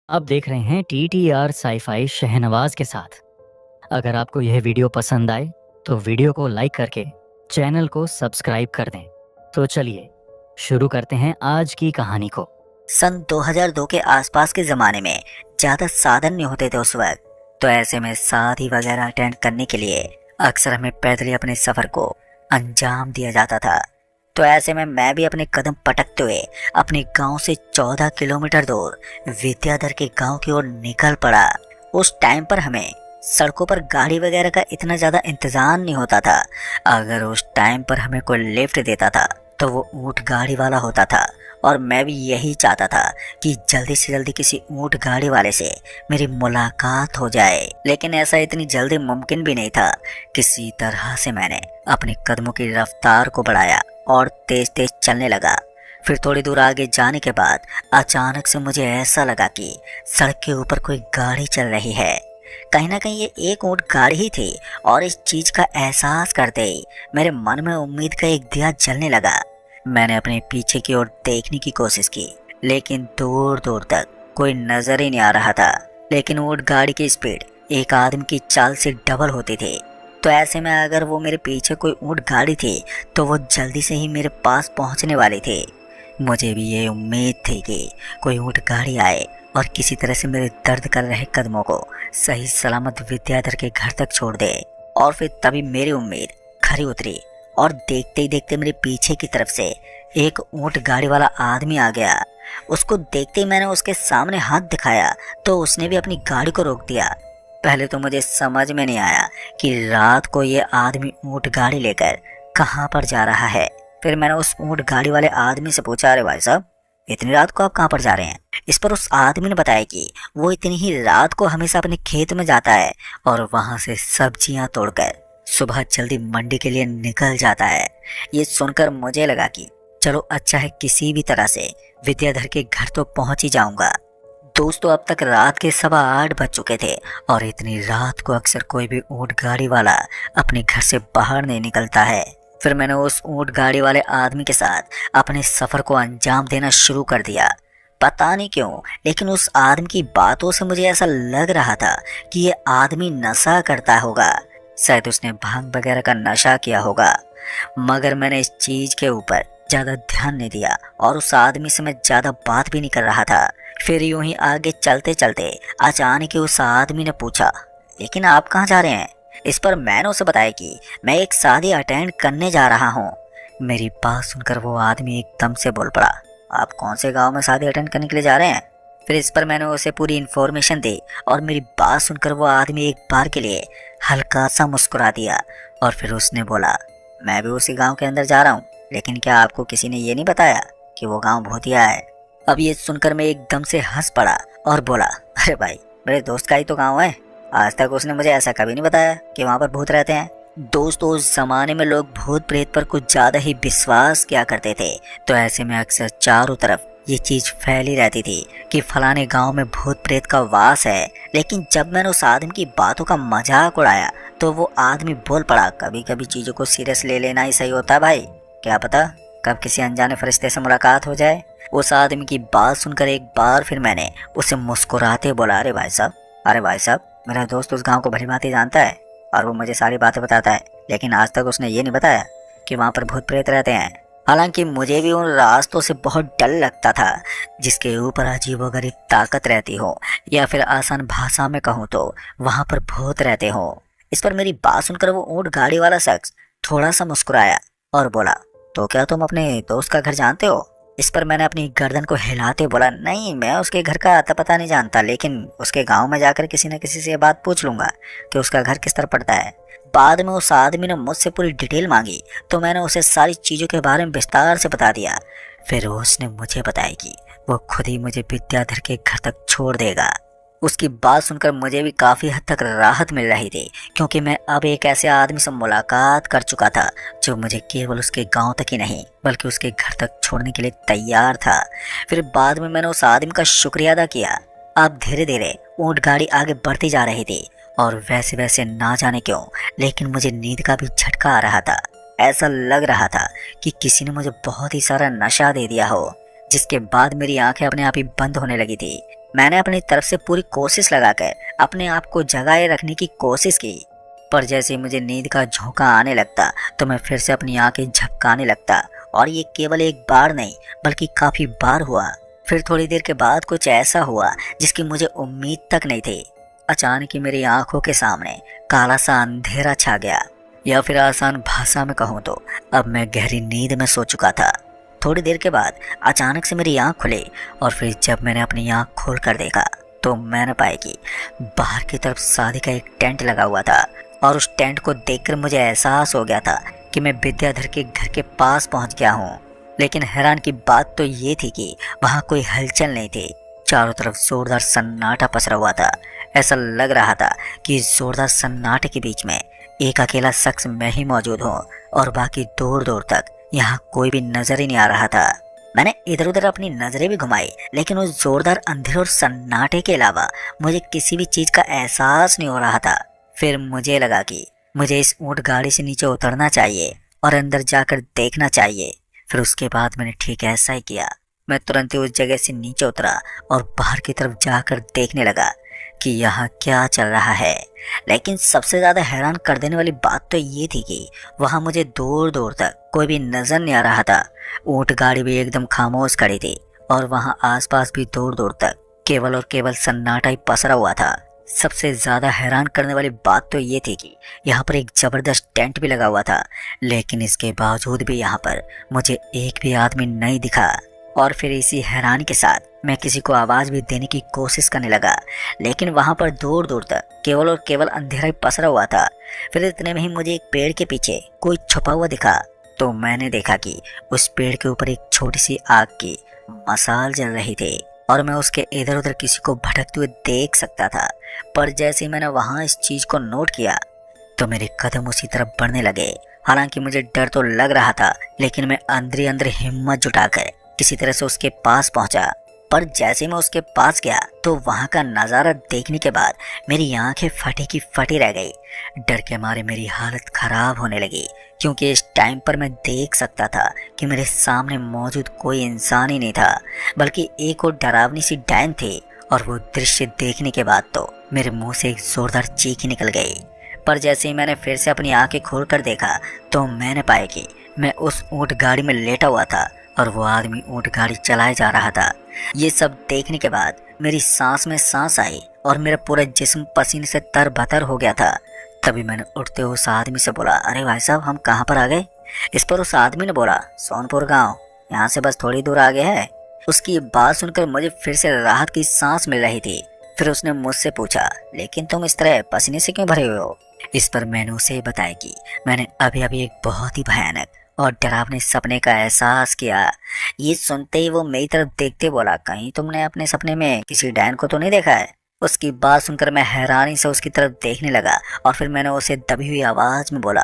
आप देख रहे हैं TTR साई-फाई शहनवाज के साथ। अगर आपको यह वीडियो पसंद आए तो वीडियो को लाइक करके चैनल को सब्सक्राइब कर दें। तो चलिए शुरू करते हैं आज की कहानी को। सन 2002 के आसपास के ज़माने में ज़्यादा साधन नहीं होते थे उस वक्त, तो ऐसे में शादी वगैरह अटेंड करने के लिए अक्सर हमें पैदल ही अपने सफ़र को अंजाम दिया जाता था। तो ऐसे में मैं भी अपने कदम पटकते हुए अपने गांव से 14 किलोमीटर दूर विद्याधर के गांव की ओर निकल पड़ा। उस टाइम पर हमें सड़कों पर गाड़ी वगैरह का इतना ज़्यादा इंतज़ाम नहीं होता था। अगर उस टाइम पर हमें कोई लिफ्ट देता था तो वो ऊँट गाड़ी वाला होता था, और मैं भी यही चाहता था कि जल्दी से जल्दी किसी ऊँट गाड़ी वाले से मेरी मुलाकात हो जाए। लेकिन ऐसा इतनी जल्दी मुमकिन भी नहीं था। किसी तरह से मैंने अपने कदमों की रफ्तार को बढ़ाया और तेज तेज चलने लगा। फिर थोड़ी दूर आगे जाने के बाद अचानक से मुझे ऐसा लगा कि सड़क के ऊपर कोई गाड़ी चल रही है। कहीं ना कहीं ये एक ऊँट गाड़ी ही थी, और इस चीज का एहसास करते ही मेरे मन में उम्मीद का एक दिया जलने लगा। मैंने अपने पीछे की ओर देखने की कोशिश की, लेकिन दूर दूर तक कोई नजर ही नहीं आ रहा था। लेकिन ऊँट गाड़ी की स्पीड एक आदमी की चाल से डबल होती थी। तो ऐसे में अगर वो मेरे पीछे कोई ऊँट गाड़ी थी तो वो जल्दी से ही मेरे पास पहुंचने वाली थी। मुझे भी ये उम्मीद थी कि कोई ऊँट गाड़ी आए और किसी तरह से मेरे दर्द कर रहे कदमों को सही सलामत विद्याधर के घर तक छोड़ दे। और फिर तभी मेरी उम्मीद खरी उतरी, और देखते ही देखते मेरे पीछे की तरफ से एक ऊँट गाड़ी वाला आदमी आ गया। उसको देखते ही मैंने उसके सामने हाथ दिखाया तो उसने भी अपनी गाड़ी को रोक दिया। पहले तो मुझे समझ में नहीं आया कि रात को ये आदमी ऊँट गाड़ी लेकर कहाँ पर जा रहा है। फिर मैंने उस ऊँट गाड़ी वाले आदमी से पूछा, अरे भाई साहब, इतनी रात को आप कहाँ पर जा रहे हैं? इस पर उस आदमी ने बताया कि वो इतनी ही रात को हमेशा अपने खेत में जाता है और वहां से सब्जियां तोड़कर सुबह जल्दी मंडी के लिए निकल जाता है। ये सुनकर मुझे लगा कि चलो अच्छा है, किसी भी तरह से विद्याधर के घर तो पहुंच ही जाऊंगा। दोस्तों, अब तक रात के 8:15 बज चुके थे, और इतनी रात को अक्सर कोई भी ऊँट गाड़ी वाला अपने घर से बाहर नहीं निकलता है। फिर मैंने उस ऊँट गाड़ी वाले आदमी के साथ अपने सफर को अंजाम देना शुरू कर दिया। पता नहीं क्यों, लेकिन उस आदमी की बातों से मुझे ऐसा लग रहा था कि ये आदमी नशा करता होगा। शायद उसने भांग वगैरह का नशा किया होगा, मगर मैंने इस चीज के ऊपर ज्यादा ध्यान नहीं दिया और उस आदमी से मैं ज्यादा बात भी नहीं कर रहा था। फिर यूं ही आगे चलते चलते अचानक ही उस आदमी ने पूछा, लेकिन आप कहाँ जा रहे हैं? इस पर मैंने उसे बताया कि मैं एक शादी अटेंड करने जा रहा हूँ। मेरी बात सुनकर वो आदमी एकदम से बोल पड़ा, आप कौन से गांव में शादी अटेंड करने के लिए जा रहे हैं? फिर इस पर मैंने उसे पूरी इन्फॉर्मेशन दी, और मेरी बात सुनकर वो आदमी एक बार के लिए हल्का सा मुस्कुरा दिया, और फिर उसने बोला, मैं भी उसी गांव के अंदर जा रहा हूँ, लेकिन क्या आपको किसी ने ये नहीं बताया कि वो गांव भूतिया है? अब ये सुनकर मैं एकदम से हंस पड़ा और बोला, अरे भाई, मेरे दोस्त का ही तो गाँव है। आज तक उसने मुझे ऐसा कभी नहीं बताया कि वहाँ पर भूत रहते हैं। दोस्तों, उस जमाने में लोग भूत प्रेत पर कुछ ज्यादा ही विश्वास किया करते थे, तो ऐसे में अक्सर चारों तरफ ये चीज फैली रहती थी कि फलाने गांव में भूत प्रेत का वास है। लेकिन जब मैंने उस आदमी की बातों का मजाक उड़ाया तो वो आदमी बोल पड़ा, कभी कभी चीजों को सीरियस ले लेना ही सही होता है भाई, क्या पता कब किसी अनजाने फरिश्ते से मुलाकात हो जाए। उस आदमी की बात सुनकर एक बार फिर मैंने उसे मुस्कुराते बोला, अरे भाई साहब, मेरा दोस्त उस गांव को भली भांति जानता है और वो मुझे सारी बातें बताता है, लेकिन आज तक उसने ये नहीं बताया कि वहाँ पर भूत प्रेत रहते हैं। हालांकि मुझे भी उन रास्तों से बहुत डर लगता था जिसके ऊपर अजीबोगरीब ताकत रहती हो, या फिर आसान भाषा में कहूँ तो वहाँ पर भूत रहते हो। इस पर मेरी बात सुनकर वो ऊँट गाड़ी वाला शख्स थोड़ा सा मुस्कुराया और बोला, तो क्या तुम अपने दोस्त का घर जानते हो? इस पर मैंने अपनी गर्दन को हिलाते बोला, नहीं, मैं उसके घर का अता पता नहीं जानता, लेकिन उसके गांव में जाकर किसी न किसी से ये बात पूछ लूंगा कि उसका घर किस तरह पड़ता है। बाद में उस आदमी ने मुझसे पूरी डिटेल मांगी, तो मैंने उसे सारी चीज़ों के बारे में विस्तार से बता दिया। फिर उसने मुझे बताया कि वो खुद ही मुझे विद्याधर के घर तक छोड़ देगा। उसकी बात सुनकर मुझे भी काफ़ी हद तक राहत मिल रही थी, क्योंकि मैं अब एक ऐसे आदमी से मुलाकात कर चुका था जो मुझे केवल उसके गांव तक ही नहीं बल्कि उसके घर तक छोड़ने के लिए तैयार था। फिर बाद में मैंने उस आदमी का शुक्रिया अदा किया। अब धीरे धीरे ऊँट गाड़ी आगे बढ़ती जा रही थी, और वैसे वैसे ना जाने क्यों, लेकिन मुझे नींद का भी झटका आ रहा था। ऐसा लग रहा था कि किसी ने मुझे बहुत ही सारा नशा दे दिया हो, जिसके बाद मेरी आंखें अपने आप ही बंद होने लगी थी। मैंने अपनी तरफ से पूरी कोशिश लगाकर अपने आप को जगाए रखने की कोशिश की, पर जैसे ही मुझे नींद का झोंका आने लगता तो मैं फिर से अपनी आंखें झपकाने लगता। और ये केवल एक बार नहीं बल्कि काफी बार हुआ। फिर थोड़ी देर के बाद कुछ ऐसा हुआ जिसकी मुझे उम्मीद तक नहीं थी। अचानक ही मेरी आंखों के सामने काला सा अंधेरा छा गया, या फिर आसान भाषा में कहूँ तो अब मैं गहरी नींद में सो चुका था। थोड़ी देर के बाद अचानक से मेरी आंख खुली और फिर जब मैंने अपनी आंख खोल कर देखा तो मैंने पाया कि बाहर की तरफ शादी का एक टेंट लगा हुआ था। और उस टेंट को देखकर मुझे एहसास हो गया था कि मैं विद्याधर के घर के पास पहुंच गया हूँ। लेकिन हैरान की बात तो ये थी कि वहाँ कोई हलचल नहीं थी। चारों तरफ जोरदार सन्नाटा पसरा हुआ था। ऐसा लग रहा था कि इस जोरदार सन्नाटे के बीच में एक अकेला शख्स मैं ही मौजूद हूँ और बाकी दूर दूर तक यहाँ कोई भी नजर ही नहीं आ रहा था। मैंने इधर उधर अपनी नजरें भी घुमाई, लेकिन उस जोरदार अंधेरे और सन्नाटे के अलावा मुझे किसी भी चीज का एहसास नहीं हो रहा था। फिर मुझे लगा कि मुझे इस ऊंट गाड़ी से नीचे उतरना चाहिए और अंदर जाकर देखना चाहिए। फिर उसके बाद मैंने ठीक ऐसा ही किया। मैं तुरंत ही उस जगह से नीचे उतरा और बाहर की तरफ जाकर देखने लगा कि यहाँ क्या चल रहा है। लेकिन सबसे ज्यादा हैरान कर देने वाली बात तो ये थी कि वहाँ मुझे दूर दूर तक कोई भी नजर नहीं आ रहा था। ऊंट गाड़ी भी एकदम खामोश खड़ी थी और वहाँ आसपास भी दूर दूर तक केवल और केवल सन्नाटा ही पसरा हुआ था। सबसे ज्यादा हैरान करने वाली बात तो ये थी कि यहाँ पर एक जबरदस्त टेंट भी लगा हुआ था, लेकिन इसके बावजूद भी यहाँ पर मुझे एक भी आदमी नहीं दिखा। और फिर इसी हैरानी के साथ मैं किसी को आवाज भी देने की कोशिश करने लगा, लेकिन वहां पर दूर दूर तक केवल और केवल अंधेरा ही पसरा हुआ था। फिर इतने में ही मुझे एक पेड़ के पीछे कोई छुपा हुआ दिखा, तो मैंने देखा कि उस पेड़ के ऊपर एक छोटी सी आग की मसाल जल रही थी और मैं उसके इधर उधर किसी को भटकते हुए देख सकता था। पर जैसे ही मैंने वहां इस चीज को नोट किया तो मेरे कदम उसी तरफ बढ़ने लगे। हालांकि मुझे डर तो लग रहा था, लेकिन मैं अंदर ही अंदर हिम्मत जुटाकर किसी तरह से उसके पास पहुंचा। पर जैसे मैं उसके पास गया तो वहां का नजारा देखने के बाद मेरी आंखें फटी की फटी रह गई। डर के मारे मेरी हालत खराब होने लगी, क्योंकि इस टाइम पर मैं देख सकता था कि मेरे सामने मौजूद कोई इंसान ही नहीं था, बल्कि एक और डरावनी सी डायन थी। और वो दृश्य देखने के बाद तो मेरे मुंह से एक जोरदार चीख निकल गई। पर जैसे ही मैंने फिर से अपनी आंखें खोलकर देखा तो मैंने पाया कि मैं उस ऊंट गाड़ी में लेटा हुआ था और वो आदमी ऊंट गाड़ी चलाए जा रहा था। ये सब देखने के बाद मेरी सांस में सांस आई और मेरा पूरा जिस्म पसीने से तरबतर हो गया था। तभी मैंने उठते हुए उस आदमी से बोला, अरे भाई साहब, हम कहाँ पर आ गए? इस पर उस आदमी ने बोला, सोनपुर गांव, यहाँ से बस थोड़ी दूर आगे है। उसकी ये बात सुनकर मुझे फिर से राहत की सांस मिल रही थी। फिर उसने मुझसे पूछा, लेकिन तुम इस तरह पसीने से क्यों भरे हुए हो? इस पर मैंने उसे बताया कि मैंने अभी अभी एक बहुत ही भयानक और डरावने सपने का एहसास किया। ये सुनते ही वो मेरी तरफ देखते बोला, कहीं तुमने अपने सपने में किसी डायन को तो नहीं देखा है? उसकी बात सुनकर मैं हैरानी से उसकी तरफ देखने लगा और फिर मैंने उसे दबी हुई आवाज में बोला,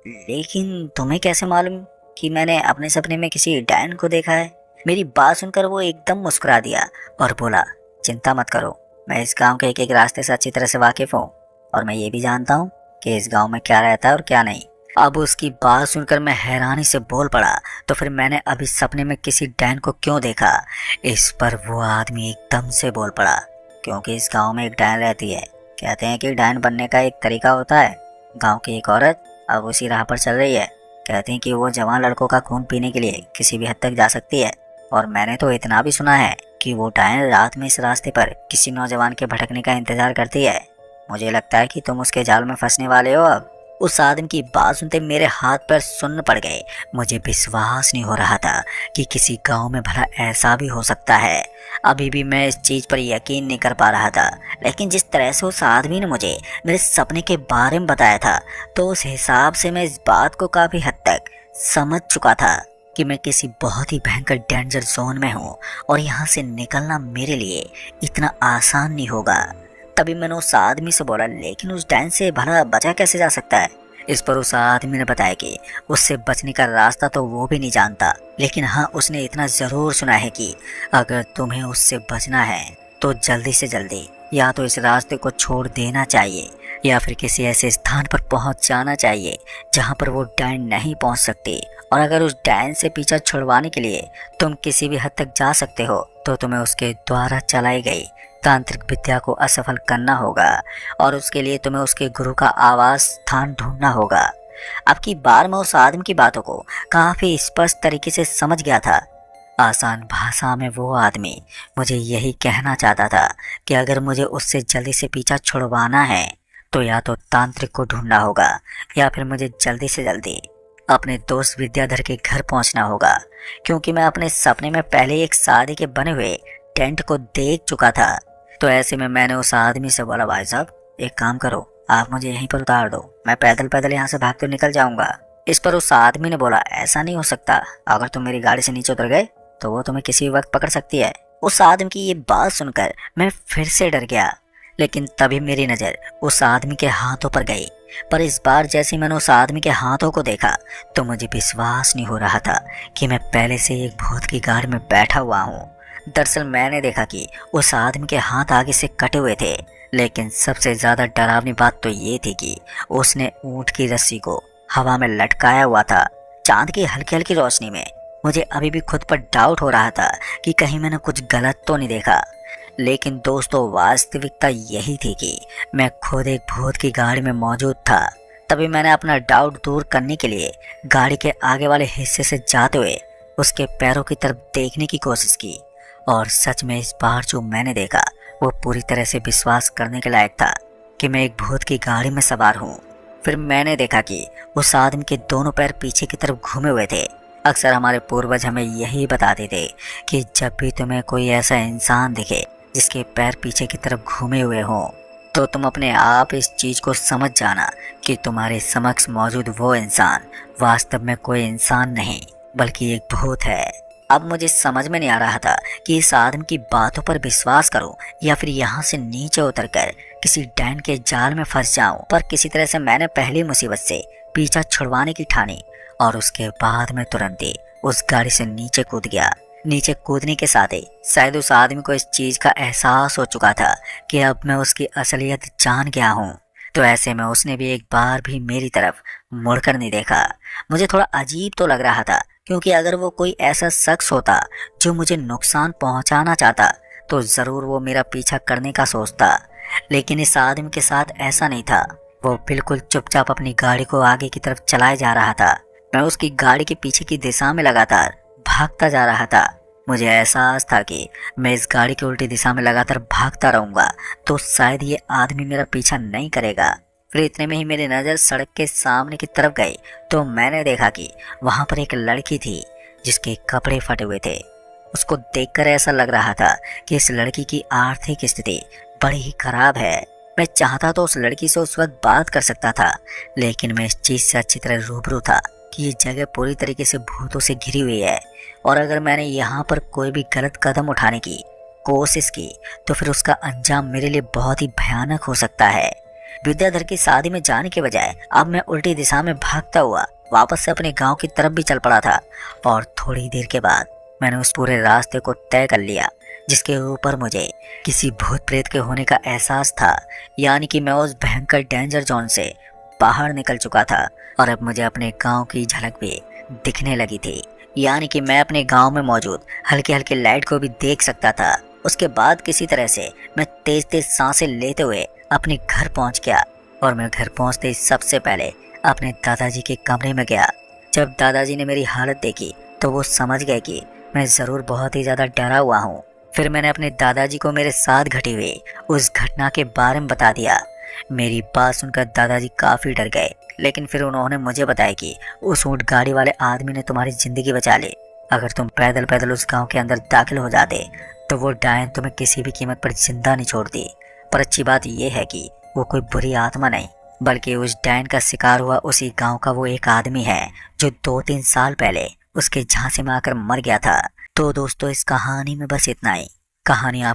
लेकिन तुम्हें कैसे मालूम कि मैंने अपने सपने में किसी डायन को देखा है? मेरी बात सुनकर वो एकदम मुस्कुरा दिया और बोला, चिंता मत करो, मैं इस गांव के एक एक रास्ते से अच्छी तरह से वाकिफ हूँ और मैं ये भी जानता हूँ कि इस गांव में क्या रहता है और क्या नहीं। अब उसकी बात सुनकर मैं हैरानी से बोल पड़ा, तो फिर मैंने अभी सपने में किसी डायन को क्यों देखा? इस पर वो आदमी एकदम से बोल पड़ा, क्योंकि इस गांव में एक डायन रहती है। कहते हैं कि डायन बनने का एक तरीका होता है। गांव की एक औरत अब उसी राह पर चल रही है। कहते हैं कि वो जवान लड़कों का खून पीने के लिए किसी भी हद तक जा सकती है, और मैंने तो इतना भी सुना है कि वो डायन रात में इस रास्ते पर किसी नौजवान के भटकने का इंतजार करती है। मुझे लगता है कि तुम उसके जाल में फंसने वाले हो। अब उस आदमी की बात सुनते मेरे हाथ पैर सुन्न पड़ गए। मुझे विश्वास नहीं हो रहा था कि किसी गांव में भला ऐसा भी हो सकता है। अभी भी मैं इस चीज पर यकीन नहीं कर पा रहा था, लेकिन जिस तरह से उस आदमी ने मुझे मेरे सपने के बारे में बताया था, तो उस हिसाब से मैं इस बात को काफी हद तक समझ चुका था कि मैं किसी बहुत ही भयंकर डेंजर जोन में हूँ और यहाँ से निकलना मेरे लिए इतना आसान नहीं होगा। तभी मैंने उस आदमी से बोला, लेकिन उस डायन से भला बचा कैसे जा सकता है? इस पर उस आदमी ने बताया कि उससे बचने का रास्ता तो वो भी नहीं जानता, लेकिन हाँ, उसने इतना जरूर सुना है कि अगर तुम्हें उससे बचना है तो जल्दी से जल्दी या तो इस रास्ते को छोड़ देना चाहिए या फिर किसी ऐसे स्थान पर पहुंच जाना चाहिए जहां पर वो डायन नहीं पहुंच सकती और अगर उस डायन से पीछा छुड़वाने के लिए तुम किसी भी हद तक जा सकते हो तो तुम्हें उसके द्वारा चलाई गई तांत्रिक विद्या को असफल करना होगा और उसके लिए तुम्हें उसके गुरु का आवास स्थान ढूंढना होगा। अब की बार मैं उस आदमी की बातों को काफी स्पष्ट तरीके से समझ गया था। आसान भाषा में वो आदमी मुझे यही कहना चाहता था कि अगर मुझे उससे जल्दी से पीछा छुड़वाना है तो या तो तांत्रिक को ढूंढना होगा या फिर मुझे जल्दी से जल्दी अपने दोस्त विद्याधर के घर पहुंचना होगा, क्योंकि मैं अपने सपने में पहले ही एक शादी के बने हुए टेंट को देख चुका था। तो ऐसे में मैंने उस आदमी से बोला, भाई साहब एक काम करो, आप मुझे यहीं पर उतार दो, मैं पैदल पैदल यहाँ से भागते निकल जाऊंगा। इस पर उस आदमी ने बोला, ऐसा नहीं हो सकता, अगर तुम मेरी गाड़ी से नीचे उतर गए तो वो तुम्हें किसी वक्त पकड़ सकती है। उस आदमी की ये बात सुनकर मैं फिर से डर गया, लेकिन तभी मेरी नजर उस आदमी के हाथों पर गई। पर इस बार जैसे मैंने उस आदमी के हाथों को देखा तो मुझे विश्वास नहीं हो रहा था कि मैं पहले से एक भूत की गाड़ी में बैठा हुआ हूँ। दरअसल मैंने देखा कि उस आदमी के हाथ आगे से कटे हुए थे, लेकिन सबसे ज्यादा डरावनी बात तो ये थी कि उसने ऊंट की रस्सी को हवा में लटकाया हुआ था। चांद की हल्की हल्की रोशनी में मुझे अभी भी खुद पर डाउट हो रहा था कि कहीं मैंने कुछ गलत तो नहीं देखा, लेकिन दोस्तों वास्तविकता यही थी कि मैं खुद एक भूत की गाड़ी में मौजूद था। तभी मैंने अपना डाउट दूर करने के लिए गाड़ी के आगे वाले हिस्से से जाते हुए उसके पैरों की तरफ देखने की कोशिश की, और सच में इस बार जो मैंने देखा वो पूरी तरह से विश्वास करने के लायक था कि मैं एक भूत की गाड़ी में सवार हूँ। फिर मैंने देखा कि उस आदमी के दोनों पैर पीछे की तरफ घूमे हुए थे। अक्सर हमारे पूर्वज हमें यही बताते थे कि जब भी तुम्हें कोई ऐसा इंसान दिखे जिसके पैर पीछे की तरफ घूमे हुए हों तो तुम अपने आप इस चीज को समझ जाना कि तुम्हारे समक्ष मौजूद वो इंसान वास्तव में कोई इंसान नहीं बल्कि एक भूत है। अब मुझे समझ में नहीं आ रहा था कि इस आदमी की बातों पर विश्वास करूं या फिर यहाँ से नीचे उतरकर किसी डैन के जाल में फंस जाऊं। पर किसी तरह से मैंने पहली मुसीबत से पीछा छुड़वाने की ठानी और उसके बाद मैं तुरंत ही उस गाड़ी से नीचे कूद गया। नीचे कूदने के साथ ही शायद उस आदमी को इस चीज का एहसास हो चुका था कि अब मैं उसकी असलियत जान गया हूँ। तो ऐसे में उसने भी एक बार भी मेरी तरफ मुड़कर नहीं देखा। मुझे थोड़ा अजीब तो लग रहा था, क्योंकि अगर वो कोई ऐसा शख्स होता जो मुझे नुकसान पहुंचाना चाहता तो जरूर वो मेरा पीछा करने का सोचता, लेकिन इस आदमी के साथ ऐसा नहीं था। वो बिल्कुल चुपचाप अपनी गाड़ी को आगे की तरफ चलाए जा रहा था। मैं उसकी गाड़ी के पीछे की दिशा में लगातार भागता जा रहा था। मुझे एहसास था कि मैं इस गाड़ी की उल्टी दिशा में लगातार भागता रहूंगा तो शायद ये आदमी मेरा पीछा नहीं करेगा। फिर इतने में ही मेरी नज़र सड़क के सामने की तरफ गई तो मैंने देखा कि वहां पर एक लड़की थी जिसके कपड़े फटे हुए थे। उसको देखकर ऐसा लग रहा था कि इस लड़की की आर्थिक स्थिति बड़ी ही खराब है। मैं चाहता तो उस लड़की से उस वक्त बात कर सकता था, लेकिन मैं इस चीज से अच्छी तरह रूबरू था कि ये जगह पूरी तरीके से भूतों से घिरी हुई है, और अगर मैंने यहाँ पर कोई भी गलत कदम उठाने की कोशिश की तो फिर उसका अंजाम मेरे लिए बहुत ही भयानक हो सकता है। विद्याधर की शादी में जाने के बजाय अब मैं उल्टी दिशा में भागता हुआ वापस से अपने गांव की तरफ भी चल पड़ा था, और थोड़ी देर के बाद मैंने उस पूरे रास्ते को तय कर लिया जिसके ऊपर मुझे किसी भूत प्रेत के होने का एहसास था। यानी कि मैं उस भयंकर डेंजर जोन से बाहर निकल चुका था और अब मुझे अपने गांव की झलक भी दिखने लगी थी। यानी कि मैं अपने गांव में मौजूद हल्के हल्के लाइट को भी देख सकता था। उसके बाद किसी तरह से मैं तेज तेज सांसें लेते हुए अपने घर पहुंच गया, और मैं घर पहुंचते ही सबसे पहले अपने दादाजी के कमरे में गया। जब दादाजी ने मेरी हालत देखी तो वो समझ गए कि मैं ज़रूर बहुत ही ज़्यादा डरा हुआ हूँ। फिर मैंने अपने दादाजी को मेरे साथ घटी हुई उस घटना के बारे में बता दिया। मेरी बात सुनकर दादाजी काफ़ी डर गए, लेकिन फिर उन्होंने मुझे बताया कि उस ऊंट गाड़ी वाले आदमी ने तुम्हारी ज़िंदगी बचा ली। अगर तुम पैदल पैदल उस गांव के अंदर दाखिल हो जाते तो वो डायन तुम्हें किसी भी कीमत पर जिंदा नहीं छोड़ती। पर अच्छी बात यह है कि वो कोई बुरी आत्मा नहीं, बल्कि उस डायन का शिकार हुआ उसी गांव का वो एक आदमी है जो 2-3 साल पहले उसके झांसे में आकर मर गया था। तो दोस्तों इस कहानी में बस इतना ही। कहानी आप